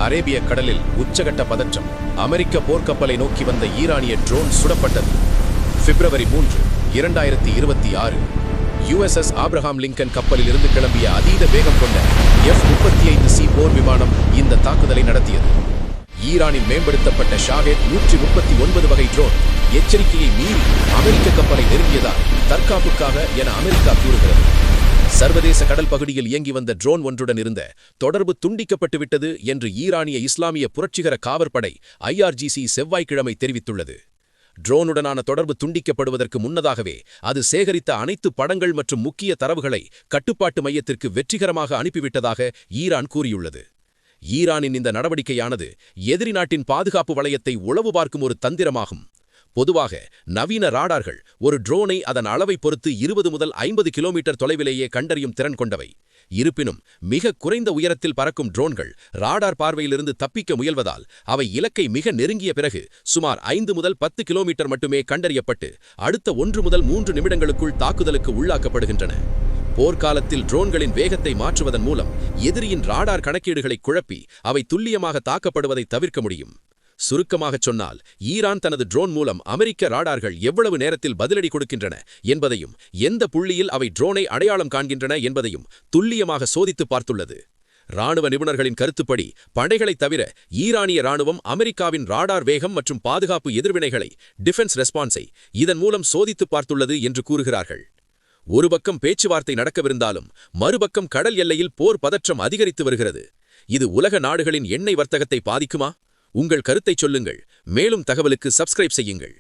அரேபிய கடலில் உச்சகட்ட பதற்றம். அமெரிக்க போர்க்கப்பலை நோக்கி வந்த ஈரானிய ட்ரோன் சுடப்பட்டது. பிப்ரவரி 3, 2026 USS ஆப்ரஹாம் லிங்கன் கப்பலில் இருந்து கிளம்பிய அதீத வேகம் கொண்ட F-35C போர் விமானம் இந்த தாக்குதலை நடத்தியது. ஈரானின் மேம்படுத்தப்பட்ட ஷாஹெட் 139 வகை ட்ரோன் எச்சரிக்கையை மீறி அமெரிக்க கப்பலை நெருங்கியதால் தற்காப்புக்காக என அமெரிக்கா கூறுகிறது. சர்வதேச கடல் பகுதியில் இயங்கி வந்த ட்ரோன் ஒன்றுடன் இருந்த தொடர்பு துண்டிக்கப்பட்டுவிட்டது என்று ஈரானிய இஸ்லாமிய புரட்சிகர காவற்படை IRGC செவ்வாய்க்கிழமை தெரிவித்துள்ளது. ட்ரோனுடனான தொடர்பு துண்டிக்கப்படுவதற்கு முன்னதாகவே அது சேகரித்த அனைத்து படங்கள் மற்றும் முக்கிய தரவுகளை கட்டுப்பாட்டு மையத்திற்கு வெற்றிகரமாக அனுப்பிவிட்டதாக ஈரான் கூறியுள்ளது. ஈரானின் இந்த நடவடிக்கையானது எதிரி நாட்டின் பாதுகாப்பு வளையத்தை உளவு பார்க்கும் ஒரு தந்திரமாகும். பொதுவாக நவீன ராடார்கள் ஒரு ட்ரோனை அதன் அளவை பொறுத்து 20 முதல் 50 கிலோமீட்டர் தொலைவிலேயே கண்டறியும் திறன் கொண்டவை. இருப்பினும் மிக குறைந்த உயரத்தில் பறக்கும் ட்ரோன்கள் ராடார் பார்வையிலிருந்து தப்பிக்க முயல்வதால் அவை இலக்கை மிக நெருங்கிய பிறகு சுமார் 5 முதல் 10 கிலோமீட்டர் மட்டுமே கண்டறியப்பட்டு அடுத்த 1 முதல் 3 நிமிடங்களுக்குள் தாக்குதலுக்கு உள்ளாக்கப்படுகின்றன. போர்க்காலத்தில் ட்ரோன்களின் வேகத்தை மாற்றுவதன் மூலம் எதிரியின் ராடார் கணக்கீடுகளை குழப்பி அவை துல்லியமாக தாக்கப்படுவதை தவிர்க்க முடியும். சுருக்கமாகச் சொன்னால், ஈரான் தனது ட்ரோன் மூலம் அமெரிக்க ராடார்கள் எவ்வளவு நேரத்தில் பதிலடி கொடுக்கின்றன என்பதையும் எந்த புள்ளியில் அவை ட்ரோனை அடையாளம் காண்கின்றன என்பதையும் துல்லியமாக சோதித்து பார்த்துள்ளது. இராணுவ நிபுணர்களின் கருத்துப்படி படைகளைத் தவிர ஈரானிய இராணுவம் அமெரிக்காவின் ராடார் வேகம் மற்றும் பாதுகாப்பு எதிர்வினைகளை டிஃபென்ஸ் ரெஸ்பான்ஸை இதன் மூலம் சோதித்து பார்த்துள்ளது என்று கூறுகிறார்கள். ஒரு பக்கம் பேச்சுவார்த்தை நடக்கவிருந்தாலும் மறுபக்கம் கடல் எல்லையில் போர் பதற்றம் அதிகரித்து வருகிறது. இது உலக நாடுகளின் எண்ணெய் வர்த்தகத்தை பாதிக்குமா? உங்கள் கருத்தைச் சொல்லுங்கள். மேலும் தகவலுக்கு சப்ஸ்கிரைப் செய்யுங்கள்.